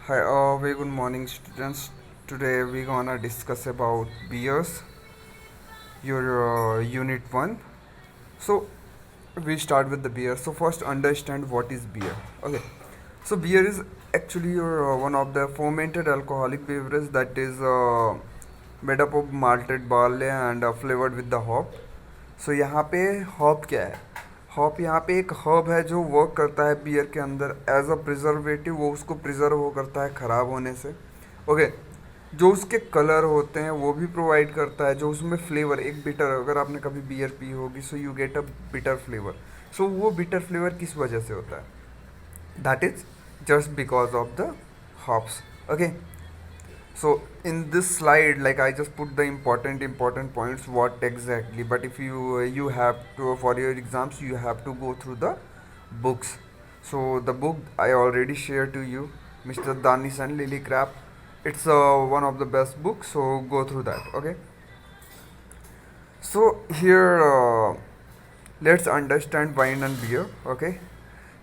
Hi, very good morning, students. Today we're gonna discuss about beers, your unit one. So we start with the beer. So first, understand what is beer. Okay. So beer is actually your one of the fermented alcoholic beverage that is made up of malted barley and flavored with the hop. सो यहाँ पे hop क्या है? Hop यहाँ पे एक herb है जो work करता है बियर के अंदर एज अ प्रिजर्वेटिव। वो उसको प्रिजर्व वो करता है ख़राब होने से। ओके। जो उसके कलर होते हैं वो भी प्रोवाइड करता है। जो उसमें फ्लेवर एक बिटर, अगर आपने कभी बियर पी होगी so you get a bitter flavour. So वो बिटर फ्लेवर किस वजह से होता है? That is just because of the hops. Okay. So in this slide, like I just put the important points what exactly, but if you have to, for your exams you have to go through the books. So the book I already shared to you, Mr. Danish and Lily Crab. It's one of the best books, so go through that. Okay. So here let's understand wine and beer. Okay.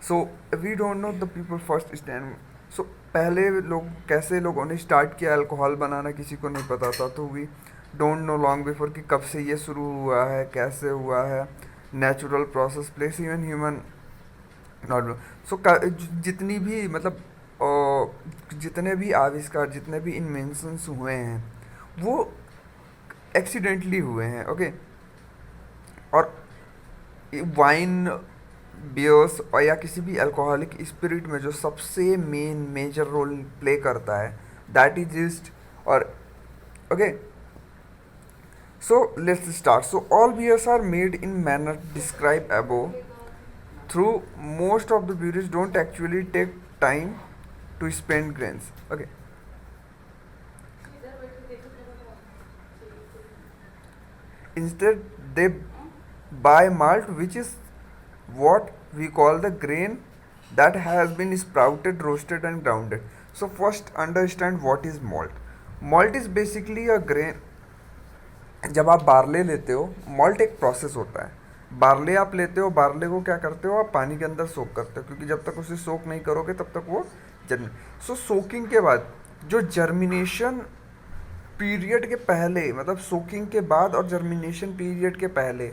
So we don't know the people first stand. So पहले लोग कैसे लोगों ने start किया alcohol बनाना किसी को नहीं पता था। तो we don't know long before कि कब से ये शुरू हुआ है, कैसे हुआ है। Natural process place even human not. So जितनी भी मतलब जितने भी आविष्कार, जितने भी इन्वेंशंस हुए हैं वो एक्सीडेंटली हुए हैं। ओके। और वाइन, बियर्स और या किसी भी अल्कोहलिक स्पिरिट में जो सबसे मेजर रोल प्ले करता है दैट इज ईस्ट। और okay. So let's start. So all beers are made in manner describe above through most of the breweries don't actually take time to spend grains. Okay. Instead they buy malt, which is what we call the grain that has been sprouted, roasted and grounded. So first understand what is malt. Malt is basically a grain. जब आप barley लेते हो, malt एक process होता है। Barley आप लेते हो, बार्ले को क्या करते हो, आप पानी के अंदर सोक करते हो, क्योंकि जब तक उसे सोक नहीं करोगे तब तक वो जर्म। सो सोकिंग के बाद जो जर्मिनेशन पीरियड के पहले, मतलब सोकिंग के बाद और जर्मिनेशन पीरियड के पहले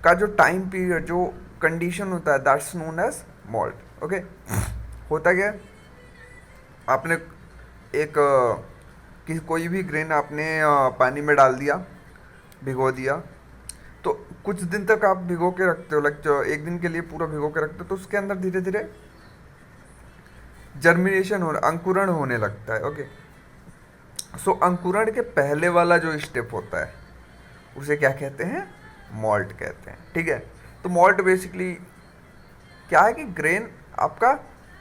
का जो टाइम पीरियड, जो कंडीशन होता है that's known as malt. Okay. होता क्या है, आपने एक कोई भी ग्रेन आपने पानी में डाल दिया, भिगो दिया। तो कुछ दिन तक आप भिगो के रखते हो, लाइक एक दिन के लिए पूरा भिगो के रखते हो, तो उसके अंदर धीरे धीरे जर्मिनेशन हो, अंकुरण होने लगता है। ओके। सो अंकुरण के पहले वाला जो स्टेप होता है उसे क्या कहते हैं? मॉल्ट कहते हैं। ठीक है। तो मॉल्ट बेसिकली क्या है कि ग्रेन आपका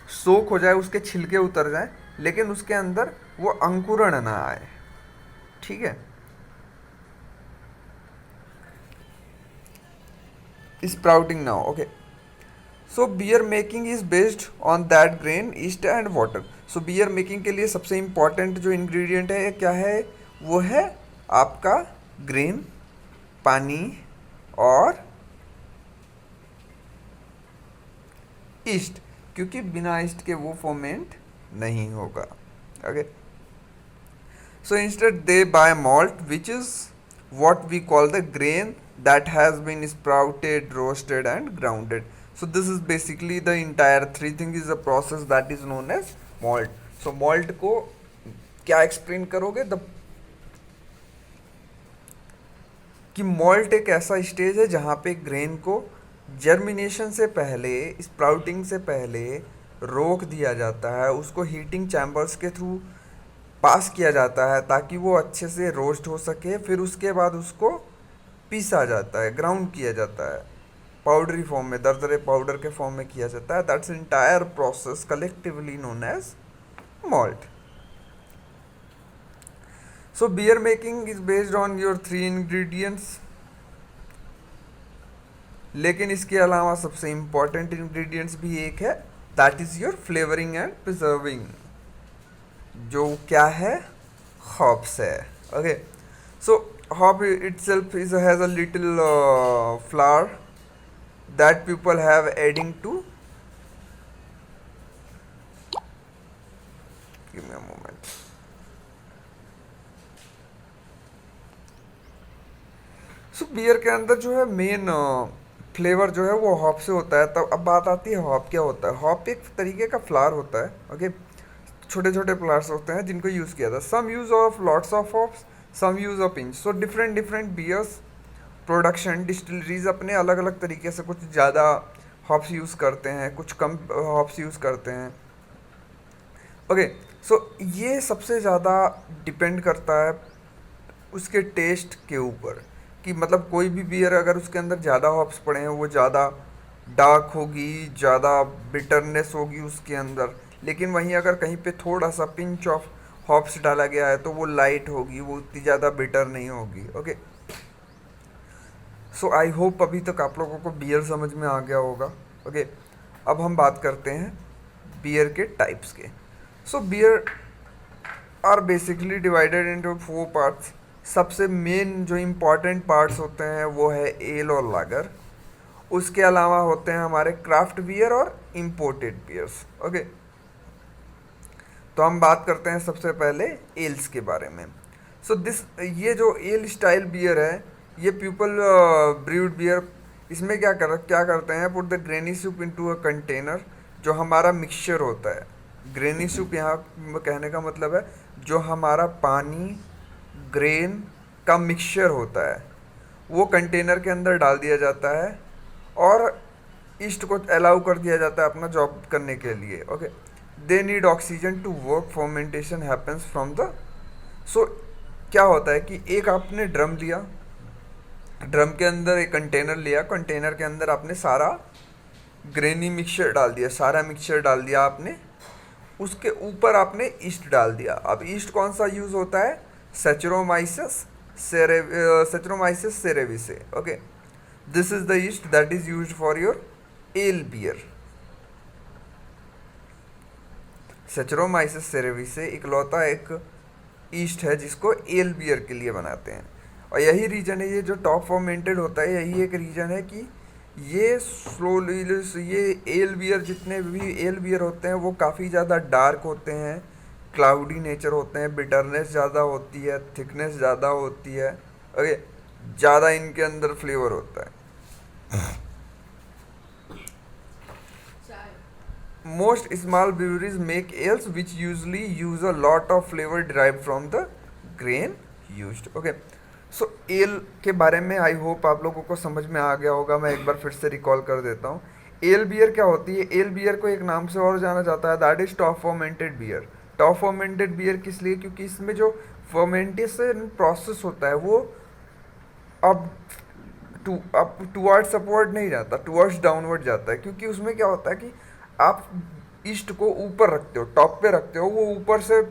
सोक हो जाए, उसके छिलके उतर जाए, लेकिन उसके अंदर वो अंकुरण ना आए। ठीक है। स्प्राउटिंग ना हो। Okay. So beer making is based on that grain, yeast and water. So beer making के लिए सबसे इंपॉर्टेंट जो इंग्रेडिएंट है क्या है? वो है आपका ग्रेन, पानी और ईस्ट, क्योंकि बिना ईस्ट के वो फॉर्मेंट नहीं होगा। Okay. So instead they buy malt which is what we call the grain that has been sprouted, roasted and grounded. So this is basically the entire three thing is a process that is known as malt. So malt को क्या explain करोगे? The कि malt एक ऐसा stage है जहाँ पे grain को जर्मिनेशन से पहले, स्प्राउटिंग से पहले रोक दिया जाता है, उसको हीटिंग चैम्बर्स के थ्रू पास किया जाता है ताकि वो अच्छे से रोस्ट हो सके। फिर उसके बाद उसको पीसा जाता है, ग्राउंड किया जाता है, पाउडरी फॉर्म में, दरदरे पाउडर के फॉर्म में किया जाता है। That's entire process collectively known as malt. So beer making is based on your three ingredients, लेकिन इसके अलावा सबसे इंपॉर्टेंट इंग्रेडिएंट्स भी एक है, that is your flavouring and preserving, जो क्या है? हॉप्स है। Okay. So hop itself is has a little flour that people have adding to give me a moment. So beer के अंदर जो है मेन फ्लेवर जो है वो हॉप से होता है। तब अब बात आती है हॉप क्या होता है। हॉप एक तरीके का फ्लावर होता है, ओके। छोटे छोटे फ्लावर्स होते हैं जिनको यूज़ किया था। Some use of lots of hops, some use of inch. So different different beers production distilleries अपने अलग अलग तरीके से, कुछ ज़्यादा हॉप्स यूज़ करते हैं, कुछ कम हॉप्स यूज़ करते हैं, ओके। सो ये सबसे ज़्यादा डिपेंड करता है उसके टेस्ट के ऊपर, कि मतलब कोई भी बियर अगर उसके अंदर ज़्यादा हॉप्स पड़े हैं वो ज़्यादा डार्क होगी, ज़्यादा बिटरनेस होगी उसके अंदर। लेकिन वहीं अगर कहीं पे थोड़ा सा पिंच ऑफ हॉप्स डाला गया है तो वो लाइट होगी, वो उतनी ज़्यादा बिटर नहीं होगी, ओके। सो आई होप अभी तक आप लोगों को बियर समझ में आ गया होगा, ओके। अब हम बात करते हैं बियर के टाइप्स के। So beer are basically divided into 4 parts. सबसे मेन जो इम्पोर्टेंट पार्ट्स होते हैं वो है एल और लागर। उसके अलावा होते हैं हमारे क्राफ्ट बियर और इम्पोर्टेड बियर्स, ओके। तो हम बात करते हैं सबसे पहले एल्स के बारे में। सो ये जो एल स्टाइल बियर है, ये पीपल ब्रूड बियर। इसमें क्या करते हैं, put the granny soup into a container. जो हमारा मिक्सचर होता है, ग्रेनी सूप यहाँ कहने का मतलब है जो हमारा पानी ग्रेन का मिक्सचर होता है वो कंटेनर के अंदर डाल दिया जाता है और ईस्ट को अलाउ कर दिया जाता है अपना जॉब करने के लिए, okay. They need oxygen to work, fermentation happens from the. So क्या होता है कि एक आपने ड्रम लिया, ड्रम के अंदर एक कंटेनर लिया, कंटेनर के अंदर आपने सारा ग्रेनी मिक्सचर डाल दिया, सारा मिक्सचर डाल दिया आपने, उसके ऊपर आपने ईस्ट डाल दिया। अब ईस्ट कौन सा यूज़ होता है, Saccharomyces cerevisiae, okay. This is the yeast that is used for your ale beer. Saccharomyces cerevisiae इकलौता एक ईस्ट है जिसको एल बियर के लिए बनाते हैं। और यही रीज़न है, ये जो टॉप फॉर्मेंटेड होता है यही एक रीज़न है कि ये स्लोली, ये एल बियर, जितने भी एल बियर होते हैं वो काफ़ी ज़्यादा डार्क होते हैं, क्लाउडी नेचर होते हैं, बिटरनेस ज़्यादा होती है, थिकनेस ज़्यादा होती है, ओके। ज़्यादा इनके अंदर फ्लेवर होता है। Most small breweries make else which usually use a lot of flavour derive from the grain used, okay. So L के बारे में आई होप आप लोगों को समझ में आ गया होगा। मैं एक बार फिर से रिकॉल कर देता हूँ। एल बियर क्या होती है, एल बियर को एक नाम से और जाना जाता है, that is top fermented beer. Top fermented beer किस लिए, क्योंकि इसमें जो फर्मेंटेशन प्रोसेस होता है वो अब टूवर्ड्स अपवर्ड नहीं जाता, टूवर्ड्स डाउनवर्ड जाता है। क्योंकि उसमें क्या होता है कि आप ईस्ट को ऊपर रखते हो, टॉप पे रखते हो, वो ऊपर से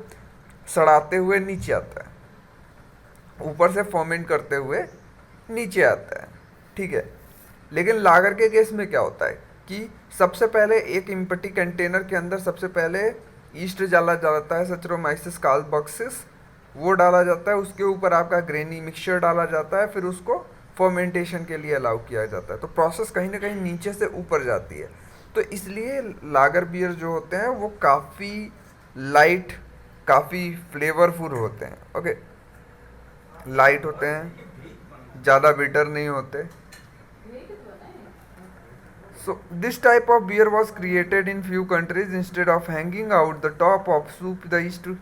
सड़ाते हुए नीचे आता है, ऊपर से फर्मेंट करते हुए नीचे आता है, ठीक है। लेकिन लागर के केस में क्या होता है कि सबसे पहले एक इम्पटी कंटेनर के अंदर सबसे पहले ईस्ट डाला जाता है, सेचरोमाइसिस कालबॉक्सिस, वो डाला जाता है, उसके ऊपर आपका ग्रेनी मिक्सचर डाला जाता है, फिर उसको फर्मेंटेशन के लिए अलाउ किया जाता है। तो प्रोसेस कहीं ना कहीं नीचे से ऊपर जाती है। तो इसलिए लागर बियर जो होते हैं वो काफ़ी लाइट, काफ़ी फ्लेवरफुल होते हैं, ओके। लाइट होते हैं, ज़्यादा बिटर नहीं होते। So this type of beer was created in few countries. Instead of hanging out the top of soup, they used to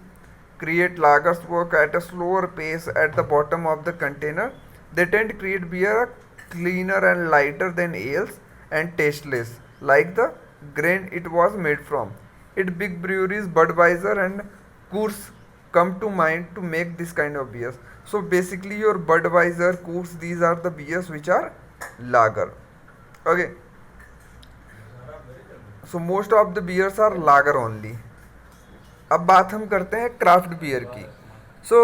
create lagers work at a slower pace at the bottom of the container. They tend to create beer cleaner and lighter than ales and tasteless, like the grain it was made from. It big breweries Budweiser and Coors come to mind to make this kind of beers. So basically your Budweiser, Coors, these are the beers which are lager. Okay. So most of the beers are lager only. अब बात हम करते हैं craft beer की। सो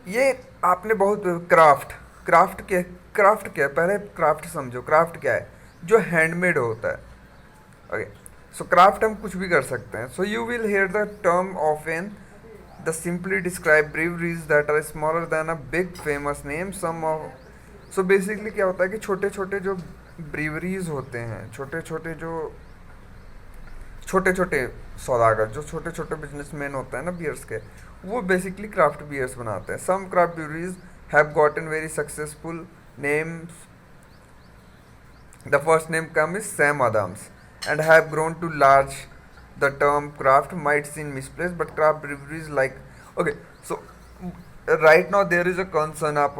ये आपने बहुत craft क्या है, पहले क्राफ्ट समझो। क्राफ्ट क्या है, जो हैंडमेड होता है, ओके। सो क्राफ्ट हम कुछ भी कर सकते हैं। So you will hear the term of an the simply describe breweries that are smaller than a big famous name some of. So basically क्या होता है कि छोटे छोटे जो ब्रीवरीज होते हैं, छोटे छोटे सौदागर जो छोटे छोटे बिजनेसमैन होते हैं ना बियर्स के, वो बेसिकली क्राफ्ट बियर्स बनाते हैं. Some craft breweries have gotten very successful names. The first name come is Sam Adams and have grown to large. The term craft might seem misplaced, but craft breweries like okay. So right now there is a concern. आप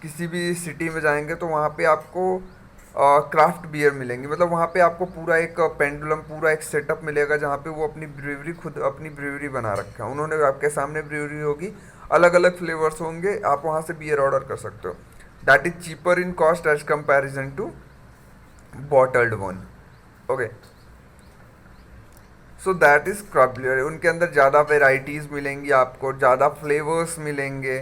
किसी भी city में जाएंगे तो वहाँ पे आपको craft beer मिलेंगी. मतलब वहाँ पे आपको पूरा एक पेंडुलम, पूरा एक सेटअप मिलेगा जहाँ पे वो अपनी ब्रीवरी, खुद अपनी ब्रीवरी बना रखा है उन्होंने. आपके सामने ब्रीवरी होगी, अलग अलग फ्लेवर्स होंगे, आप वहाँ से बियर ऑर्डर कर सकते हो. That is cheaper in cost as comparison to bottled one. Okay, so that is craft beer. उनके अंदर ज़्यादा वेराइटीज़ मिलेंगी आपको, ज़्यादा फ्लेवर्स मिलेंगे.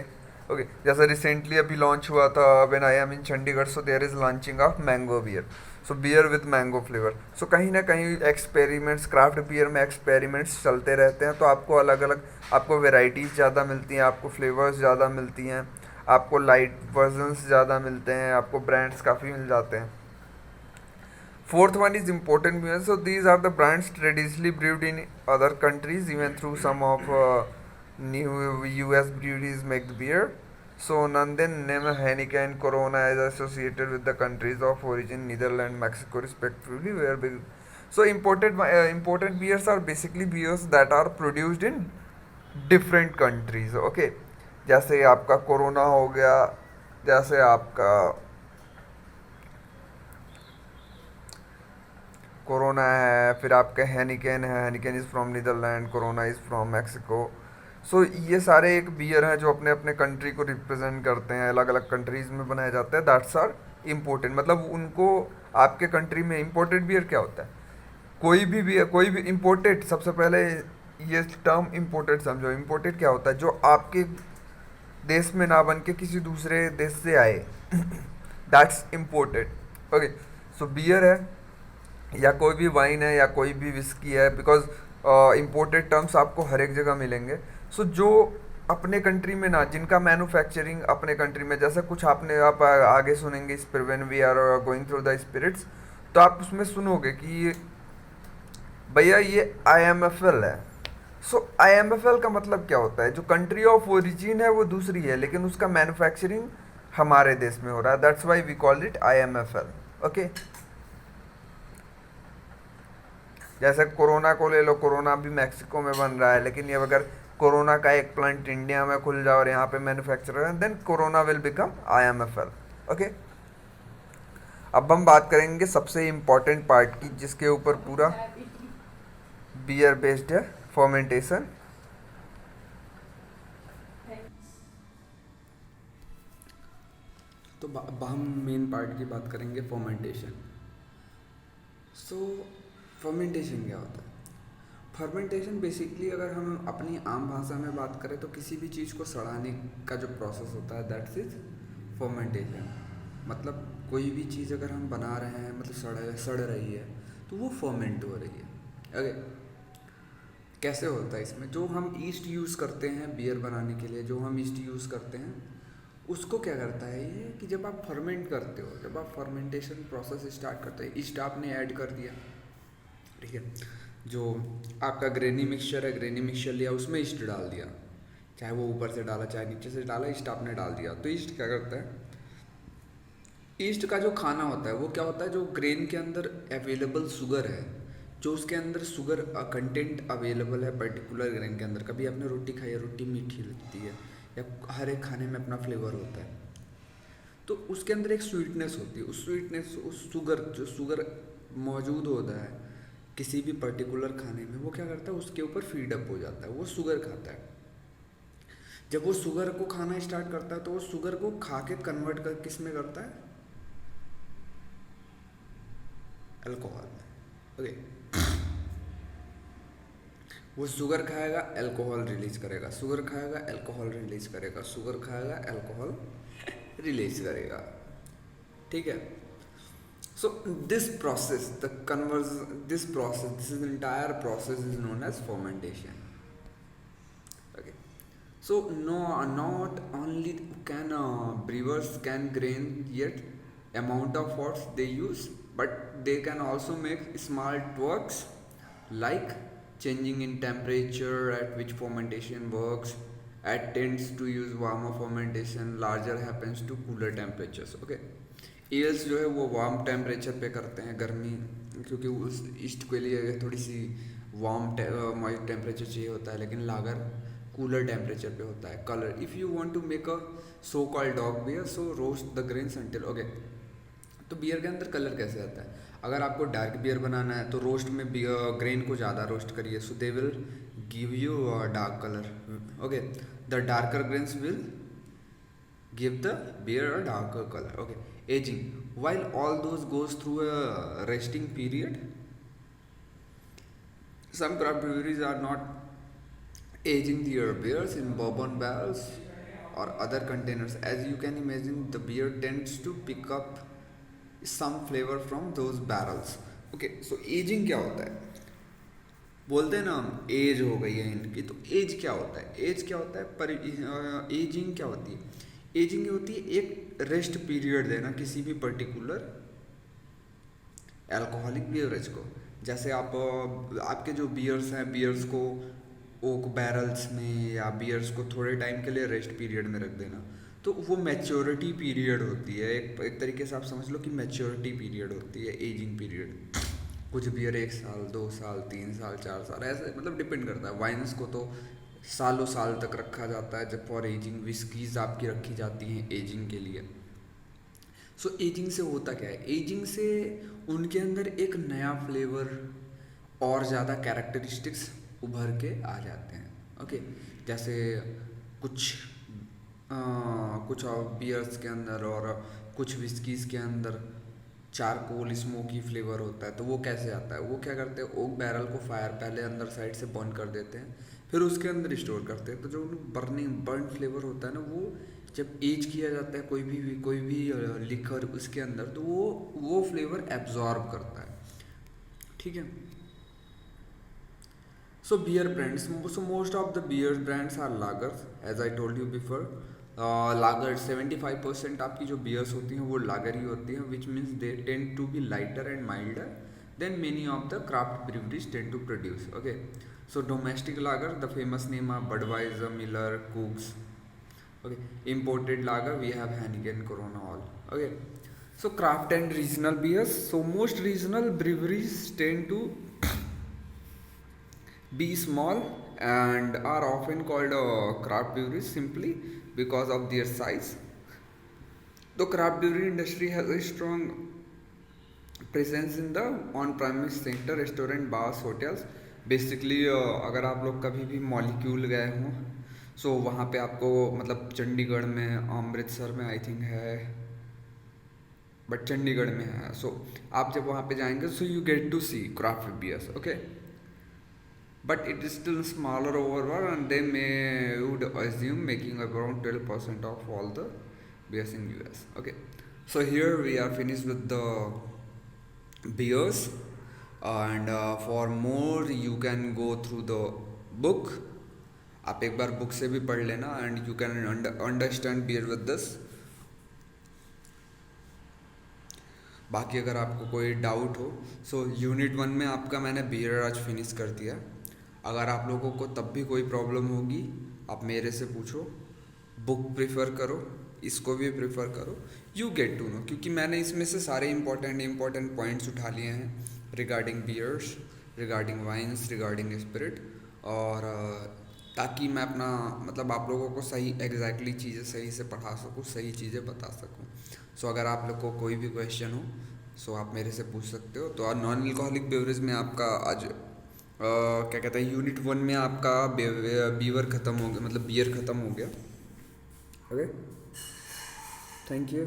ओके, जैसा रिसेंटली अभी लॉन्च हुआ था when I am in Chandigarh, so there is launching of mango beer. So beer with mango flavour. So कहीं ना कहीं एक्सपेरिमेंट्स, क्राफ्ट बियर में एक्सपेरिमेंट्स चलते रहते हैं. तो आपको अलग अलग, आपको वेराइटीज़ ज़्यादा मिलती हैं, आपको फ्लेवर्स ज़्यादा मिलती हैं, आपको लाइट वर्जन्स ज़्यादा मिलते हैं, आपको ब्रांड्स काफ़ी मिल जाते हैं. Fourth one is important beers. So these are the brands traditionally brewed in other countries, even through some of new US breweries make the beer. So Nanden, Nem, Heineken, Corona is associated with the countries of origin, Netherlands, Mexico, respectively. Where big. So imported beers are basically beers that are produced in different countries. Okay, जैसे आपका corona हो गया, जैसे आपका corona है, फिर आपका Heineken है, Heineken is from Netherland, Corona is from Mexico. So ये सारे एक बियर हैं जो अपने अपने कंट्री को रिप्रेजेंट करते हैं, अलग अलग कंट्रीज़ में बनाए जाते हैं. That's are imported. मतलब उनको आपके कंट्री में इम्पोर्टेड बियर क्या होता है, कोई भी बियर, कोई भी इम्पोर्टेड. सबसे पहले ये टर्म इम्पोर्टेड समझो. इम्पोर्टेड क्या होता है, जो आपके देश में ना बन के किसी दूसरे देश से आए. That's imported. Okay, so beer है या कोई भी वाइन है या कोई भी विस्की है, बिकॉज इम्पोर्टेड टर्म्स आपको हर एक जगह मिलेंगे. सो जो अपने कंट्री में ना, जिनका मैन्युफैक्चरिंग अपने कंट्री में, जैसे कुछ आपने आप आगे सुनेंगे when we are going through the spirits, तो आप उसमें सुनोगे कि भैया ये IMFL है. सो IMFL का मतलब क्या होता है, जो कंट्री ऑफ ओरिजिन है वो दूसरी है लेकिन उसका मैन्युफैक्चरिंग हमारे देश में हो रहा है. That's why we call it IMFL. Okay, जैसे कोरोना को ले लो, कोरोना भी मैक्सिको में बन रहा है, लेकिन ये अगर कोरोना का एक प्लांट इंडिया में खुल जाए और यहाँ पे मैन्युफैक्चर है, then Corona will become IMFL. Okay, अब हम बात करेंगे सबसे इम्पोर्टेंट पार्ट की, जिसके ऊपर पूरा बियर बेस्ड है, फर्मेंटेशन. तो अब हम मेन पार्ट की बात करेंगे, फर्मेंटेशन. सो फर्मेंटेशन क्या होता है? फर्मेंटेशन बेसिकली अगर हम अपनी आम भाषा में बात करें तो किसी भी चीज़ को सड़ाने का जो प्रोसेस होता है, दैट्स इज फर्मेंटेशन. मतलब कोई भी चीज़ अगर हम बना रहे हैं, मतलब सड़ रही है, तो वो फर्मेंट हो रही है. ओके, कैसे होता है इसमें? जो हम ईस्ट यूज़ करते हैं बियर बनाने के लिए, जो हम ईस्ट यूज़ करते हैं, उसको क्या करता है ये कि जब आप फर्मेंट करते हो, जब आप फर्मेंटेशन प्रोसेस स्टार्ट करते हो, ईस्ट आपने ऐड कर दिया, ठीक है. जो आपका ग्रेनी मिक्सचर है, ग्रेनी मिक्सचर लिया, उसमें ईस्ट डाल दिया, चाहे वो ऊपर से डाला चाहे नीचे से डाला, ईस्ट आपने डाल दिया. तो ईस्ट क्या करता है, ईस्ट का जो खाना होता है वो क्या होता है, जो ग्रेन के अंदर अवेलेबल शुगर है, जो उसके अंदर शुगर कंटेंट अवेलेबल है पर्टिकुलर ग्रेन के अंदर. कभी आपने रोटी खाई है, रोटी मीठी लगती है, या हर एक खाने में अपना फ्लेवर होता है, तो उसके अंदर एक स्वीटनेस होती है. उस स्वीटनेस, उस शुगर, जो शुगर मौजूद होता है किसी भी पर्टिकुलर खाने में, वो क्या करता है, उसके ऊपर फीड अप हो जाता है, वो शुगर खाता है. जब वो शुगर को खाना स्टार्ट करता है तो वो शुगर को खा के कन्वर्ट कर किस में करता है, अल्कोहल में. ओके, वो शुगर खाएगा, अल्कोहल रिलीज करेगा, शुगर खाएगा, अल्कोहल रिलीज करेगा, शुगर खाएगा, अल्कोहल रिलीज करेगा. ठीक है. So this process, the conversion, this entire process is known as fermentation. Okay. So no, not only can brewers can grain yet amount of hops they use, but they can also make small twerks like changing in temperature at which fermentation works, at tends to use warmer fermentation, larger happens to cooler temperatures. Okay, else जो है वो warm temperature पे करते हैं गर्मी, क्योंकि उस east के लिए थोड़ी सी वार्म मॉइस्ट टेम्परेचर चाहिए होता है, लेकिन लागर कूलर टेम्परेचर पे होता है. Colour, if you want to make a so called dark beer, so roast the grains until. Okay, तो बियर के अंदर कलर कैसे आता है? अगर आपको डार्क बियर बनाना है तो रोस्ट में ग्रेन को ज़्यादा रोस्ट करिए, so they will give you dark colour. Okay, the darker grains will give the beer a darker color. Okay, aging, while all those goes through a resting period, some craft breweries are not aging their beers in bourbon barrels or other containers. As you can imagine, the beer tends to pick up some flavor from those barrels. Okay, so aging क्या होता है? बोलते हैं ना हम as हो गई है इनकी, तो एज क्या होता है? एज क्या होता है? पर एजिंग क्या होती है? एजिंग होती है एक रेस्ट पीरियड देना किसी भी पर्टिकुलर अल्कोहलिक बेवरेज को. जैसे आपके जो बियर्स हैं, बियर्स को ओक बैरल्स में या बियर्स को थोड़े टाइम के लिए रेस्ट पीरियड में रख देना, तो वो मैच्योरिटी पीरियड होती है. एक तरीके से आप समझ लो कि मैच्योरिटी पीरियड होती है एजिंग पीरियड. कुछ बियर 1 साल 2 साल 3 साल 4 साल ऐसे मतलब डिपेंड करता है. वाइन्स को तो सालों साल तक रखा जाता है जब फॉर एजिंग. विस्कीज आपकी रखी जाती हैं एजिंग के लिए. सो एजिंग से होता क्या है? एजिंग से उनके अंदर एक नया फ्लेवर और ज़्यादा कैरेक्टरिस्टिक्स उभर के आ जाते हैं. ओके, जैसे कुछ बियर्स के अंदर और कुछ विस्कीज के अंदर चारकोल स्मोकी फ्लेवर होता है. तो वो कैसे आता है? वो क्या करते हैं, ओक बैरल को फायर पहले अंदर साइड से बर्न कर देते हैं, फिर उसके अंदर स्टोर करते हैं. तो जो बर्न फ्लेवर होता है ना, वो जब एज किया जाता है कोई भी लिकर उसके अंदर, तो वो फ्लेवर एब्जॉर्ब करता है. ठीक है. So beer brands, so most of the beer brands are lagers, as I told you before. Lager 75% आपकी जो बियर्स होती हैं वो लागर ही होती हैं, which means they tend to be lighter and milder than many of the craft breweries tend to produce. Okay, so domestic lager, the famous name are Budweiser, Miller, Cooks. Okay, imported lager we have Heineken, Corona, all. Okay, so craft and regional beers. So most regional breweries tend to be small and are often called craft breweries simply because of their size. The craft brewery industry has a strong presence in the on-premise sector, restaurant, bars, hotels. Basically अगर आप लोग कभी भी molecule गए हों, सो वहाँ पे आपको मतलब चंडीगढ़ में, अमृतसर में आई थिंक है, बट चंडीगढ़ में है. सो आप जब वहाँ पे जाएंगे, so you get to see craft beers. Okay, but it is still smaller overall and they may would assume making around 12% of all the beers in US. Okay, so here we are finish with the beers. And for more you can go through the book. आप एक बार book से भी पढ़ लेना and you can understand beer with this. बाकी अगर आपको कोई डाउट हो, सो यूनिट 1 में आपका मैंने बियर आज फिनिश कर दिया. अगर आप लोगों को तब भी कोई प्रॉब्लम होगी, आप मेरे से पूछो. बुक प्रेफर करो, इसको भी प्रेफर करो, यू गेट टू नो, क्योंकि मैंने इसमें से सारे इम्पोर्टेंट पॉइंट्स उठा लिए हैं regarding beers, regarding wines, regarding spirit, और ताकि मैं अपना मतलब आप लोगों को सही एग्जैक्टली चीज़ें सही से पढ़ा सकूँ, सही चीज़ें बता सकूँ. सो अगर आप लोग को कोई भी क्वेश्चन हो, सो आप मेरे से पूछ सकते हो. तो नॉन अल्कोहलिक बेवरेज में आपका आज क्या कहते हैं, यूनिट 1 में आपका बियर ख़त्म हो गया. Okay, thank you.